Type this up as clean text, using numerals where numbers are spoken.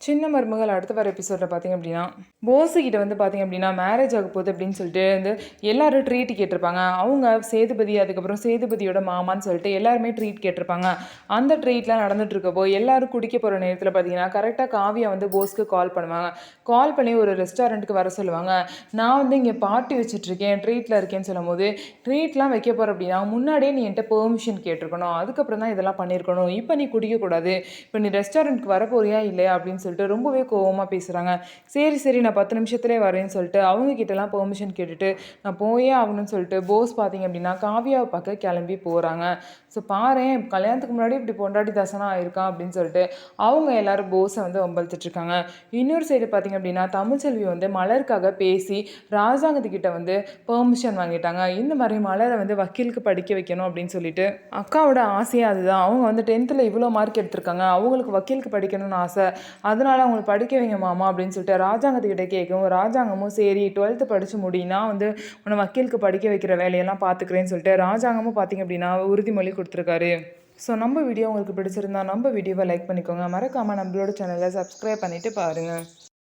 சின்ன மருமகள் அடுத்த வர எபிசோடில் பார்த்தீங்க அப்படின்னா போஸுக்கிட்ட வந்து பார்த்தீங்க அப்படின்னா மேரேஜ் ஆக போகுது அப்படின்னு சொல்லிட்டு வந்து எல்லாரும் ட்ரீட் கேட்டிருப்பாங்க. அவங்க சேதுபதி, அதுக்கப்புறம் சேதுபதியோட மாமான்னு சொல்லிட்டு எல்லாருமே ட்ரீட் கேட்டிருப்பாங்க. அந்த ட்ரீட்லாம் நடந்துட்டு இருக்கப்போ எல்லாரும் குடிக்க போகிற நேரத்தில் பார்த்தீங்கன்னா கரெக்டாக காவியா வந்து போஸ்க்கு கால் பண்ணுவாங்க. கால் பண்ணி ஒரு ரெஸ்டாரண்ட்டுக்கு வர சொல்லுவாங்க. நான் வந்து இங்கே பார்ட்டி வச்சுட்ருக்கேன், ட்ரீட்டில் இருக்கேன்னு சொல்லும் போது, ட்ரீட்லாம் வைக்க போகிற அப்படின்னா முன்னாடியே நீ என்கிட்ட பெர்மிஷன் கேட்டிருக்கணும், அதுக்கப்புறம் தான் இதெல்லாம் பண்ணியிருக்கணும், இப்போ நீ குடிக்கக்கூடாது, இப்போ நீ ரெஸ்டாரண்ட்டுக்கு வர போறியா இல்லையா அப்படின்னு சொல்லிட்டு ரொம்பவே கோவமாக பேசுகிறாங்க. சரி சரி நான் 10 நிமிஷத்துலேயே வரேன்னு சொல்லிட்டு அவங்க கிட்டலாம் பெர்மிஷன் கேட்டுட்டு நான் போயே ஆகணும்னு சொல்லிட்டு போஸ் பார்த்தீங்க அப்படின்னா காவியாவை பார்க்க கிளம்பி போகிறாங்க. ஸோ பாரேன், கல்யாணத்துக்கு முன்னாடி இப்படி பொண்டாட்டி தாசனா ஆயிருக்கான் அப்படின்னு சொல்லிட்டு அவங்க எல்லாரும் போஸை வந்து வம்பழுத்துட்டு இருக்காங்க. இன்னொரு சைடு பார்த்தீங்க அப்படின்னா தமிழ்ச்செல்வி வந்து மலருக்காக பேசி ராஜாங்கத்துக்கிட்ட வந்து பெர்மிஷன் வாங்கிட்டாங்க. இந்த மாதிரி மலரை வந்து வக்கீலுக்கு படிக்க வைக்கணும் அப்படின்னு சொல்லிட்டு அக்காவோட ஆசையே அதுதான். அவங்க வந்து 10th இவ்வளோ மார்க் எடுத்திருக்காங்க, அவங்களுக்கு வக்கீலுக்கு படிக்கணும்னு ஆசை, அதனால அவங்களை படிக்க வைங்க மாமா அப்படின்னு சொல்லிட்டு ராஜாங்கத்துக்கிட்ட கேட்கும். ராஜாங்கமும் சரி 12th படித்து முடினா வந்து உன்னை வக்கீலுக்கு படிக்க வைக்கிற வேலையெல்லாம் பார்த்துக்கிறேன்னு சொல்லிட்டு ராஜாங்கமும் பார்த்திங்க அப்படின்னா உறுதிமொழி கொடுத்துருக்காரு. ஸோ நம்ம வீடியோ உங்களுக்கு பிடிச்சிருந்தா நம்ம வீடியோவை லைக் பண்ணிக்கோங்க, மறக்காமல் நம்மளோட சேனலை சப்ஸ்கிரைப் பண்ணிவிட்டு பாருங்கள்.